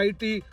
IT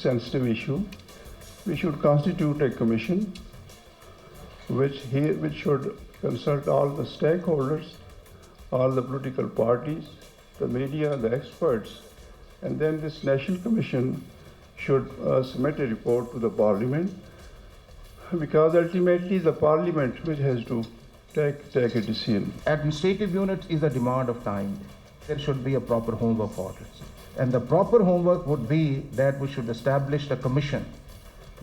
sensitive issue. We should constitute a commission which should consult all the stakeholders, all the political parties, the media, the experts, and then this national commission should submit a report to the parliament. Because ultimately the parliament which has to take a decision. Administrative unit is a demand of time. There should be a proper homework for it. And the proper homework would be that we should establish a commission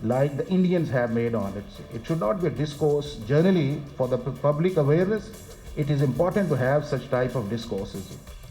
like the Indians have made on it. It should not be a discourse. Generally, for the public awareness, it is important to have such type of discourses.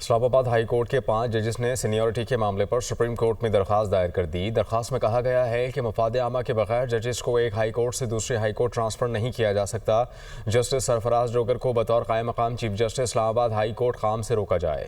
اسلام آباد high court کے 5 ججز نے seniority کے معاملے پر supreme court میں درخواست دائر کر دی۔ درخواست میں کہا گیا ہے کہ مفاد عامہ کے بغیر ججز کو ایک ہائی کورٹ سے دوسری ہائی کورٹ ٹرانسفر نہیں کیا جا سکتا۔ جسٹس سرفراز ڈوگر کو بطور قائم مقام چیف جسٹس اسلام آباد ہائی کورٹ کام سے روکا جائے۔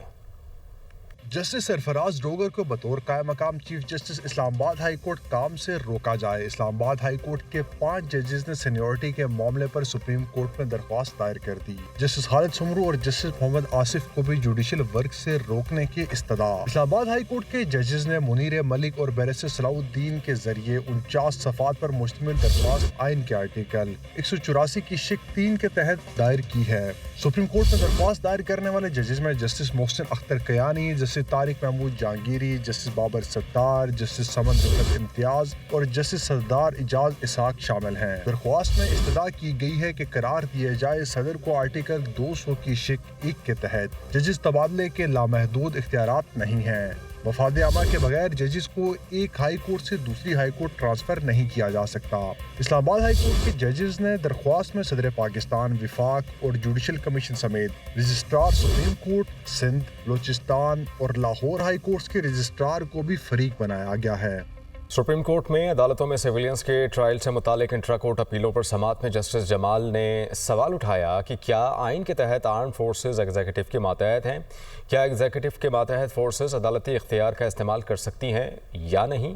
جسٹس سرفراز ڈوگر کو بطور قائم مقام چیف جسٹس اسلام آباد ہائی کورٹ کام سے روکا جائے۔ اسلام آباد ہائی کورٹ کے 5 ججز نے سینیورٹی کے معاملے پر سپریم کورٹ میں درخواست دائر کر دی۔ جسٹس خالد سمرو اور جسٹس محمد آصف کو بھی جوڈیشل ورک سے روکنے کی استدعا۔ اسلام آباد ہائی کورٹ کے ججز نے منیر ملک اور بیرسٹر صلاح الدین کے ذریعے 49 صفحات پر مشتمل درخواست آئین کے آرٹیکل 184 کی شق 3 کے تحت دائر کی ہے۔ سپریم کورٹ میں درخواست دائر کرنے والے ججز میں justice Mohsin Akhtar Kayani, justice Tariq Mahmood Jahangiri, justice Babar ستار، جسٹس سمن رفعت امتیاز اور جسٹس سردار اعجاز اسحاق شامل ہیں۔ درخواست میں استدعا کی گئی ہے کہ قرار دیا جائے صدر کو آرٹیکل 200 کی شق 1 کے تحت ججز تبادلے کے لامحدود اختیارات نہیں ہیں۔ مفاد عامہ کے بغیر ججز کو ایک ہائی کورٹ سے دوسری ہائی کورٹ ٹرانسفر نہیں کیا جا سکتا۔ اسلام آباد ہائی کورٹ کے ججز نے درخواست میں صدر پاکستان، وفاق اور جوڈیشل کمیشن سمیت registrar supreme court Sindh, Balochistan اور لاہور ہائی کورٹس کے رجسٹرار کو بھی فریق بنایا گیا ہے۔ سپریم کورٹ میں عدالتوں میں سویلینس کے ٹرائل سے متعلق انٹرا کورٹ اپیلوں پر سماعت میں جسٹس جمال نے سوال اٹھایا کہ کیا آئین کے تحت آرم فورسز ایگزیکٹو کے ماتحت ہیں؟ کیا ایگزیکٹو کے ماتحت فورسز عدالتی اختیار کا استعمال کر سکتی ہیں یا نہیں؟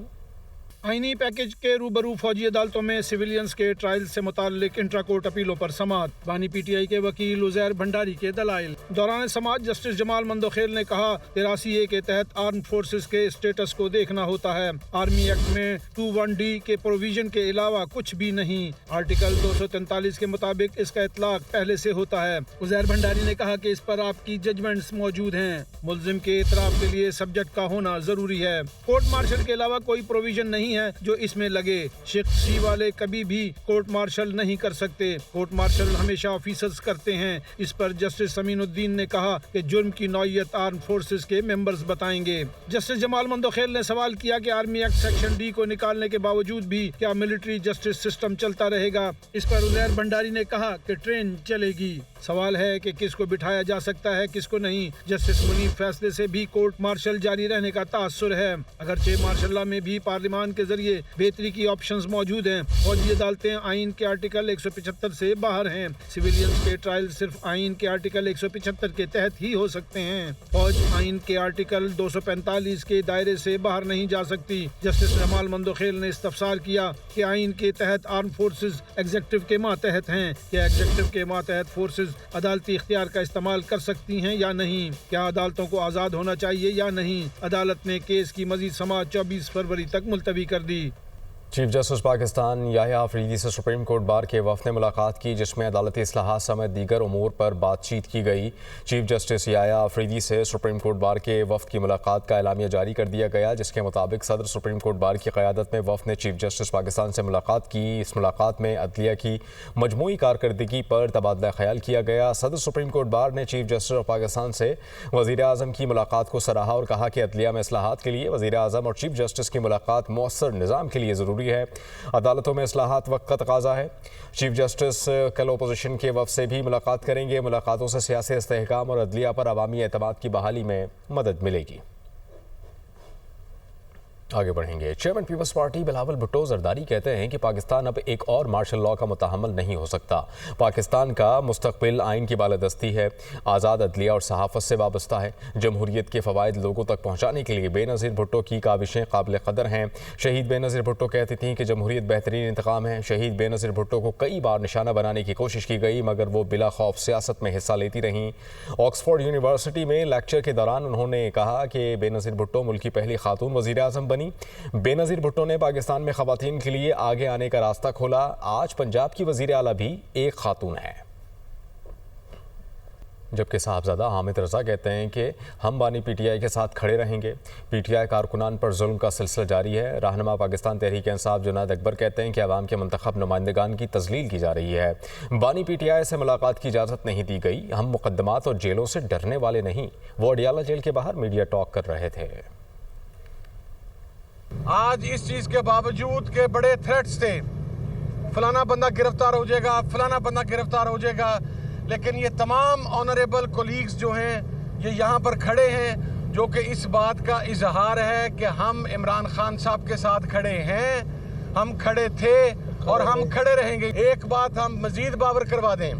آئینی پیکج کے روبرو فوجی عدالتوں میں سویلینس کے ٹرائل سے متعلق انٹرا کورٹ اپیلوں پر سماعت۔ بانی پی ٹی آئی کے وکیل عزیر بھنڈاری کے دلائل۔ دوران سماعت جسٹس جمال مندوخیل نے کہا 83A کے تحت آرم فورسز کے اسٹیٹس کو دیکھنا ہوتا ہے۔ آرمی ایکٹ میں 21D کے پروویژن کے علاوہ کچھ بھی نہیں۔ آرٹیکل 243 کے مطابق اس کا اطلاق پہلے سے ہوتا ہے۔ عزیر بھنڈاری نے کہا کہ اس پر آپ کی ججمنٹس موجود ہیں۔ ملزم کے اعتراف کے لیے سبجیکٹ کا ہونا ضروری ہے۔ کورٹ مارشل کے علاوہ کوئی پروویژن نہیں ہے جو اس میں لگے۔ شق سی والے کبھی بھی کورٹ مارشل نہیں کر سکتے۔ کورٹ مارشل ہمیشہ آفیسرز کرتے ہیں۔ اس پر جسٹس سمین الدین نے کہا کہ جرم کی نوعیت آرم فورسز کے ممبرز بتائیں گے۔ جسٹس جمال مندوخیل نے سوال کیا کہ آرمی ایکٹ سیکشن ڈی کو نکالنے کے باوجود بھی کیا ملٹری جسٹس سسٹم چلتا رہے گا؟ اس پر عزیر بھنڈاری نے کہا کہ ٹرین چلے گی۔ سوال ہے کہ کس کو بٹھایا جا سکتا ہے کس کو نہیں۔ جسٹس منیب فیصلے سے بھی کورٹ مارشل جاری رہنے کا تاثر ہے۔ اگرچہ مارشل لا میں بھی پارلیمان کے ذریعے بہتری کی آپشنز موجود ہیں۔ فوجی عدالتیں آئین کے آرٹیکل 175 سے باہر ہیں۔ سویلینس کے ٹرائل صرف آئین کے آرٹیکل 175 کے تحت ہی ہو سکتے ہیں۔ فوج آئین کے آرٹیکل 245 کے دائرے سے باہر نہیں جا سکتی۔ جسٹس جمال مندوخیل نے استفسار کیا کہ آئین کے تحت آرم فورسز ایگزیکٹو کے ماتحت ہیں۔ کیا ایگزیکٹو کے ماتحت فورسز عدالتی اختیار کا استعمال کر سکتی ہیں یا نہیں؟ کیا عدالتوں کو آزاد ہونا چاہیے یا نہیں؟ عدالت نے کیس کی مزید سماعت 24 فروری تک ملتوی کر دی۔ چیف جسٹس پاکستان یحییٰ آفریدی سے سپریم کورٹ بار کے وفد نے ملاقات کی جس میں عدالتی اصلاحات سمیت دیگر امور پر بات چیت کی گئی۔ چیف جسٹس یحییٰ آفریدی سے سپریم کورٹ بار کے وفد کی ملاقات کا اعلامیہ جاری کر دیا گیا جس کے مطابق صدر سپریم کورٹ بار کی قیادت میں وفد نے چیف جسٹس پاکستان سے ملاقات کی۔ اس ملاقات میں عدلیہ کی مجموعی کارکردگی پر تبادلہ خیال کیا گیا۔ صدر سپریم کورٹ بار نے چیف جسٹس آف پاکستان سے وزیر اعظم کی ملاقات کو سراہا اور کہا کہ عدلیہ میں اصلاحات کے لیے وزیر اعظم اور چیف جسٹس کی ملاقات مؤثر نظام کے لیے ضروری ہے۔ عدالتوں میں اصلاحات وقت کا تقاضا ہے۔ چیف جسٹس کل اپوزیشن کے وفد سے بھی ملاقات کریں گے۔ ملاقاتوں سے سیاسی استحکام اور عدلیہ پر عوامی اعتماد کی بحالی میں مدد ملے گی۔ آگے بڑھیں گے۔ چیئرمین پیپلز پارٹی بلاول بھٹو زرداری کہتے ہیں کہ پاکستان اب ایک اور مارشل لاء کا متحمل نہیں ہو سکتا۔ پاکستان کا مستقبل آئین کی بالادستی ہے، آزاد عدلیہ اور صحافت سے وابستہ ہے۔ جمہوریت کے فوائد لوگوں تک پہنچانے کے لیے بے نظیر بھٹو کی کاوشیں قابل قدر ہیں۔ شہید بے نظیر بھٹو کہتی تھیں کہ جمہوریت بہترین انتقام ہے۔ شہید بے نظیر بھٹو کو کئی بار نشانہ بنانے کی کوشش کی گئی مگر وہ بلا خوف سیاست میں حصہ لیتی رہیں۔ آکسفورڈ یونیورسٹی میں لیکچر کے دوران انہوں نے کہا کہ بے نظیر بھٹو ملک کی پہلی خاتون وزیر اعظم بنی۔ بے نظیر بھٹو نے پاکستان میں خواتین کے لیے آگے آنے کا راستہ کھولا۔ آج پنجاب کی وزیر اعلیٰ بھی ایک خاتون ہے۔ جبکہ صاحبزادہ حامد رضا کہتے ہیں کہ ہم بانی پی ٹی آئی کے ساتھ کھڑے رہیں گے۔ پی ٹی آئی کارکنان پر ظلم کا سلسلہ جاری ہے۔ رہنما پاکستان تحریک انصاف جنید اکبر کہتے ہیں کہ عوام کے منتخب نمائندگان کی تذلیل کی جا رہی ہے۔ بانی پی ٹی آئی سے ملاقات کی اجازت نہیں دی گئی۔ ہم مقدمات اور جیلوں سے ڈرنے والے نہیں۔ وہ اڈیالہ جیل کے باہر میڈیا ٹاک کر رہے تھے۔ آج اس چیز کے باوجود کہ بڑے تھریٹس تھے، فلانا بندہ گرفتار ہو جائے گا، فلانا بندہ گرفتار ہو جائے گا، لیکن یہ تمام آنریبل کولیگز جو ہیں یہ یہاں پر کھڑے ہیں جو کہ اس بات کا اظہار ہے کہ ہم عمران خان صاحب کے ساتھ کھڑے ہیں، ہم کھڑے تھے اور ہم کھڑے رہیں گے۔ ایک بات ہم مزید باور کروا دیں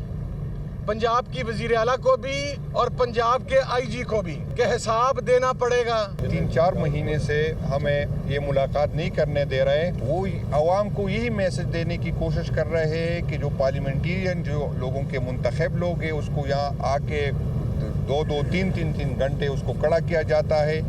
پنجاب کی وزیر اعلیٰ کو بھی اور پنجاب کے آئی جی کو بھی کہ حساب دینا پڑے گا۔ 3-4 مہینے سے ہمیں یہ ملاقات نہیں کرنے دے رہے، وہ عوام کو یہی میسج دینے کی کوشش کر رہے ہیں کہ جو پارلیمنٹیرین جو لوگوں کے منتخب لوگ ہیں اس کو یہاں آ کے 2-2, 3-3 گھنٹے اس کو کھڑا کیا جاتا ہے،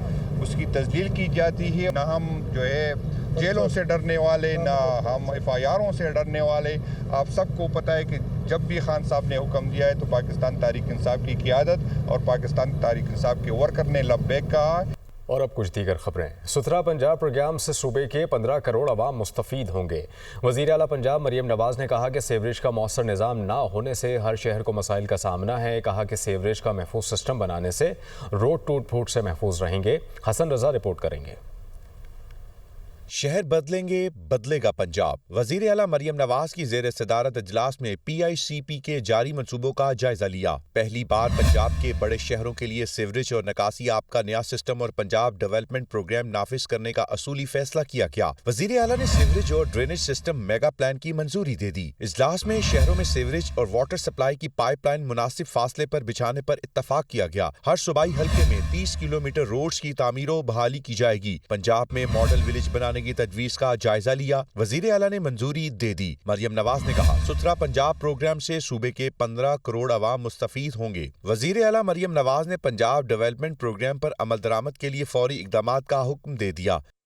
اس کی تذلیل کی جاتی ہے۔ نہ ہم جو ہے جیلوں سے ڈرنے والے، نہ ہم FIRوں سے ڈرنے والے۔ آپ سب کو پتہ ہے کہ جب بھی خان صاحب نے حکم دیا ہے تو پاکستان تحریک انصاف کی قیادت اور پاکستان تحریک انصاف کے ورکر نے لبیک کہا۔ اور اب کچھ دیگر خبریں۔ ستھرا پنجاب پروگرام سے صوبے کے 15 کروڑ عوام مستفید ہوں گے۔ وزیر اعلیٰ پنجاب مریم نواز نے کہا کہ سیوریج کا مؤثر نظام نہ ہونے سے ہر شہر کو مسائل کا سامنا ہے۔ کہا کہ سیوریج کا محفوظ سسٹم بنانے سے روڈ ٹوٹ پھوٹ سے محفوظ رہیں گے۔ حسن رضا رپورٹ کریں گے۔ شہر بدلیں گے، بدلے گا پنجاب۔ وزیر اعلیٰ مریم نواز کی زیر صدارت اجلاس میں PICP کے جاری منصوبوں کا جائزہ لیا۔ پہلی بار پنجاب کے بڑے شہروں کے لیے سیوریج اور نکاسی آب کا نیا سسٹم اور پنجاب ڈیولپمنٹ پروگرام نافذ کرنے کا اصولی فیصلہ کیا گیا۔ وزیر اعلیٰ نے سیوریج اور ڈرینیج سسٹم میگا پلان کی منظوری دے دی۔ اجلاس میں شہروں میں سیوریج اور واٹر سپلائی کی پائپ لائن مناسب فاصلے پر بچھانے پر اتفاق کیا گیا۔ ہر صوبائی حلقے میں 30 کلومیٹر روڈز کی تعمیر و بحالی کی جائے گی۔ پنجاب میں ماڈل ولیج بنانے کی تجویز کا جائزہ لیا۔ وزیر اعلیٰ نے منظوری دے دی۔ مریم نواز نے کہا ستھرا پنجاب پروگرام سے صوبے کے 15 کروڑ عوام مستفید ہوں گے۔ وزیر اعلیٰ مریم نواز نے پنجاب ڈیولپمنٹ پروگرام پر عمل درآمد کے لیے فوری اقدامات کا حکم دے دیا۔